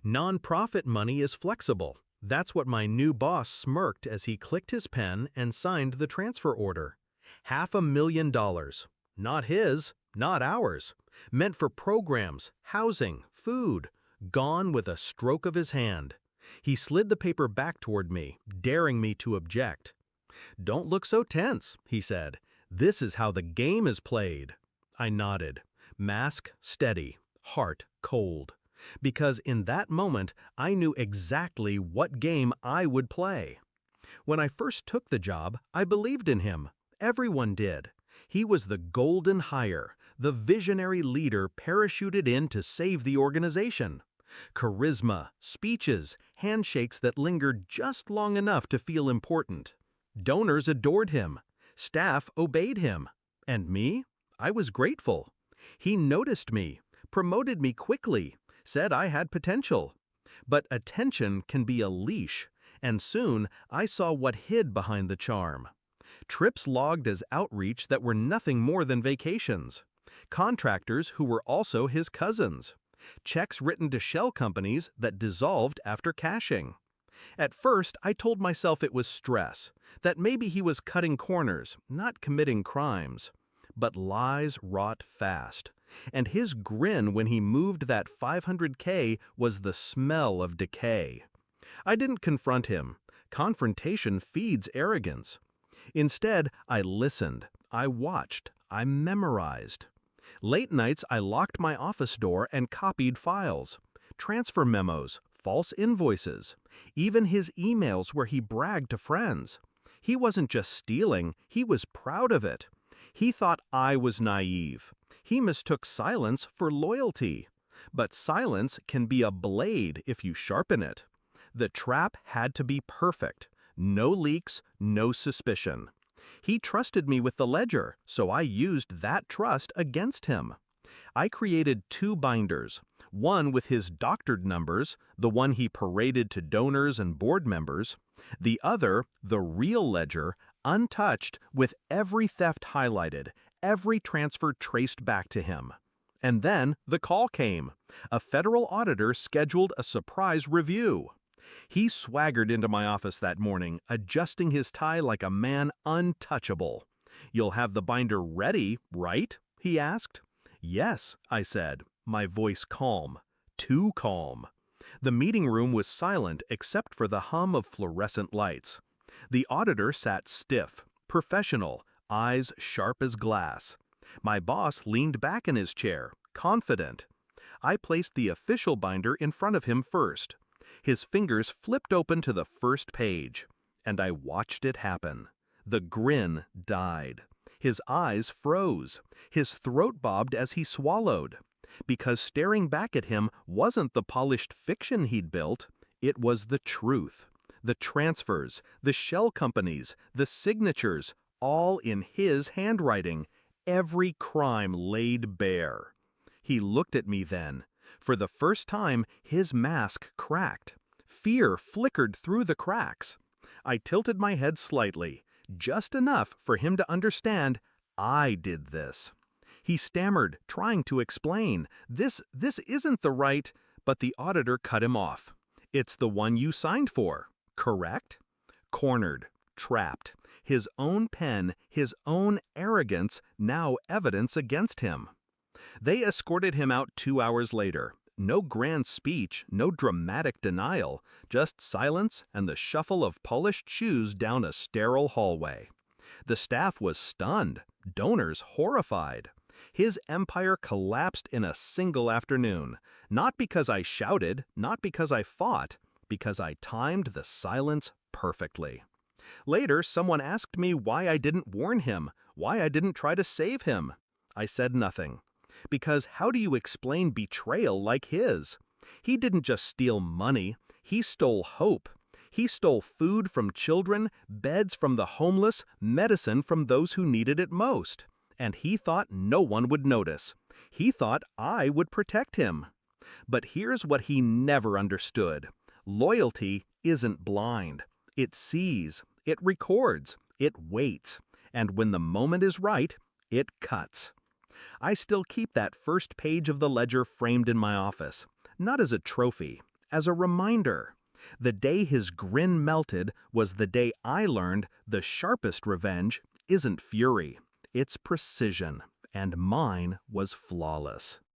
Nonprofit money is flexible. That's what my new boss smirked as he clicked his pen and signed the transfer order. $500,000. Not his, not ours. Meant for programs, housing, food. Gone with a stroke of his hand. He slid the paper back toward me, daring me to object. "Don't look so tense," he said. "This is how the game is played." I nodded. Mask steady, heart cold. Because in that moment, I knew exactly what game I would play. When I first took the job, I believed in him. Everyone did. He was the golden hire, the visionary leader parachuted in to save the organization. Charisma, speeches, handshakes that lingered just long enough to feel important. Donors adored him. Staff obeyed him. And me? I was grateful. He noticed me, promoted me quickly, said I had potential. But attention can be a leash, and soon I saw what hid behind the charm. Trips logged as outreach that were nothing more than vacations. Contractors who were also his cousins. Checks written to shell companies that dissolved after cashing. At first, I told myself it was stress, that maybe he was cutting corners, not committing crimes. But lies rot fast. And his grin when he moved that $500K was the smell of decay. I didn't confront him. Confrontation feeds arrogance. Instead, I listened, I watched, I memorized. Late nights, I locked my office door and copied files. Transfer memos, false invoices, even his emails where he bragged to friends. He wasn't just stealing, he was proud of it. He thought I was naive. He mistook silence for loyalty. But silence can be a blade if you sharpen it. The trap had to be perfect. No leaks, no suspicion. He trusted me with the ledger, so I used that trust against him. I created 2 binders, one with his doctored numbers, the one he paraded to donors and board members, the other, the real ledger, untouched with every theft highlighted, every transfer traced back to him. And then the call came. A federal auditor scheduled a surprise review. He swaggered into my office that morning, adjusting his tie like a man untouchable. "You'll have the binder ready, right?" he asked. "Yes," I said, my voice calm. Too calm. The meeting room was silent except for the hum of fluorescent lights. The auditor sat stiff, professional, eyes sharp as glass. My boss leaned back in his chair, confident. I placed the official binder in front of him first. His fingers flipped open to the first page, and I watched it happen. The grin died. His eyes froze. His throat bobbed as he swallowed. Because staring back at him wasn't the polished fiction he'd built, it was the truth. The transfers, the shell companies, the signatures, all in his handwriting, every crime laid bare. He looked at me then. For the first time, his mask cracked. Fear flickered through the cracks. I tilted my head slightly, just enough for him to understand I did this. He stammered, trying to explain, This isn't the right," but the auditor cut him off. "It's the one you signed for, correct?" Cornered, trapped. His own pen, his own arrogance, now evidence against him. They escorted him out 2 hours later. No grand speech, no dramatic denial, just silence and the shuffle of polished shoes down a sterile hallway. The staff was stunned, donors horrified. His empire collapsed in a single afternoon, not because I shouted, not because I fought, because I timed the silence perfectly. Later, someone asked me why I didn't warn him, why I didn't try to save him. I said nothing. Because how do you explain betrayal like his? He didn't just steal money, he stole hope. He stole food from children, beds from the homeless, medicine from those who needed it most. And he thought no one would notice. He thought I would protect him. But here's what he never understood. Loyalty isn't blind. It sees, it records, it waits. And when the moment is right, it cuts. I still keep that first page of the ledger framed in my office, not as a trophy, as a reminder. The day his grin melted was the day I learned the sharpest revenge isn't fury, it's precision, and mine was flawless.